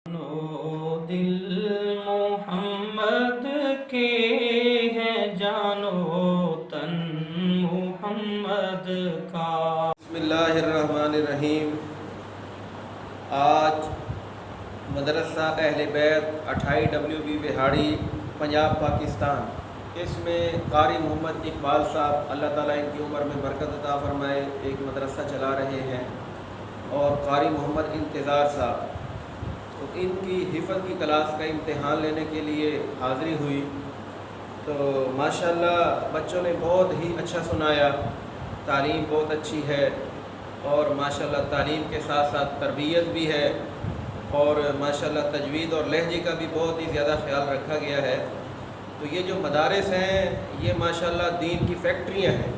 دل محمد کے ہے جانو تن محمد کا۔ بسم اللہ الرحمن الرحیم۔ آج مدرسہ اہل بیت 28WB بہاڑی پنجاب پاکستان، اس میں قاری محمد اقبال صاحب اللہ تعالیٰ ان کی عمر میں برکت عطا فرمائے ایک مدرسہ چلا رہے ہیں، اور قاری محمد انتظار صاحب، تو ان کی حفظ کی کلاس کا امتحان لینے کے لیے حاضری ہوئی، تو ماشاءاللہ بچوں نے بہت ہی اچھا سنایا، تعلیم بہت اچھی ہے، اور ماشاءاللہ تعلیم کے ساتھ ساتھ تربیت بھی ہے، اور ماشاءاللہ تجوید اور لہجے کا بھی بہت ہی زیادہ خیال رکھا گیا ہے۔ تو یہ جو مدارس ہیں یہ ماشاءاللہ دین کی فیکٹریاں ہیں۔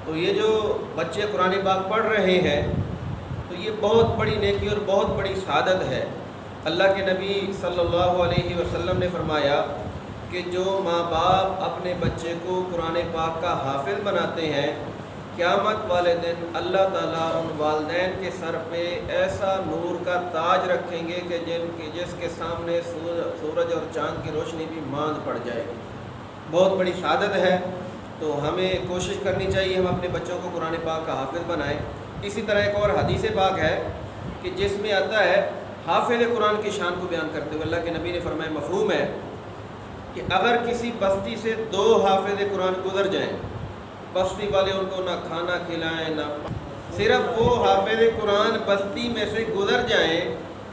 تو یہ جو بچے قرآن پاک پڑھ رہے ہیں تو یہ بہت بڑی نیکی اور بہت بڑی سعادت ہے۔ اللہ کے نبی صلی اللہ علیہ وسلم نے فرمایا کہ جو ماں باپ اپنے بچے کو قرآن پاک کا حافظ بناتے ہیں، قیامت والے دن اللہ تعالیٰ ان والدین کے سر پہ ایسا نور کا تاج رکھیں گے کہ جس کے سامنے سورج اور چاند کی روشنی بھی ماند پڑ جائے گی۔ بہت بڑی سعادت ہے، تو ہمیں کوشش کرنی چاہیے ہم اپنے بچوں کو قرآن پاک کا حافظ بنائیں۔ اسی طرح ایک اور حدیث پاک ہے کہ جس میں آتا ہے حافظ قرآن کی شان کو بیان کرتے ہوئے اللہ کے نبی نے فرمایا، مفہوم ہے کہ اگر کسی بستی سے 2 حافظ قرآن گزر جائیں، بستی والے ان کو نہ کھانا کھلائیں نہ، صرف وہ حافظ قرآن بستی میں سے گزر جائیں،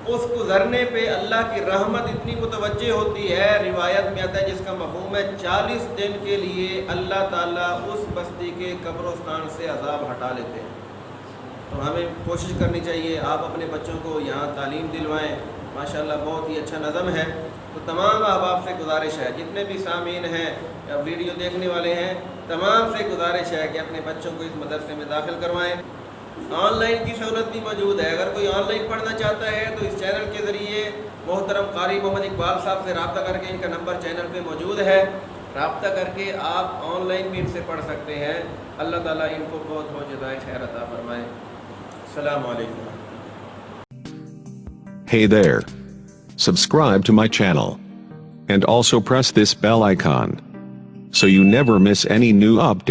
اس گزرنے پہ اللہ کی رحمت اتنی متوجہ ہوتی ہے، روایت میں آتا ہے جس کا مفہوم ہے 40 دن کے لیے اللہ تعالیٰ اس بستی کے قبرستان سے عذاب ہٹا لیتے ہیں۔ تو ہمیں کوشش کرنی چاہیے آپ اپنے بچوں کو یہاں تعلیم دلوائیں، ماشاءاللہ بہت ہی اچھا نظم ہے۔ تو تمام احباب سے گزارش ہے، جتنے بھی سامعین ہیں یا ویڈیو دیکھنے والے ہیں، تمام سے گزارش ہے کہ اپنے بچوں کو اس مدرسے میں داخل کروائیں۔ آن لائن کی سہولت بھی موجود ہے، اگر کوئی آن لائن پڑھنا چاہتا ہے تو اس چینل کے ذریعے محترم قاری محمد اقبال صاحب سے رابطہ کر کے، ان کا نمبر چینل پہ موجود ہے، رابطہ کر کے آپ آن لائن بھی ان سے پڑھ سکتے ہیں۔ اللہ تعالیٰ ان کو بہت بہت جزائے خیر عطا فرمائے۔ السلام علیکم۔ Hey there. Subscribe to my channel. And also press this bell icon, so you never miss any new update.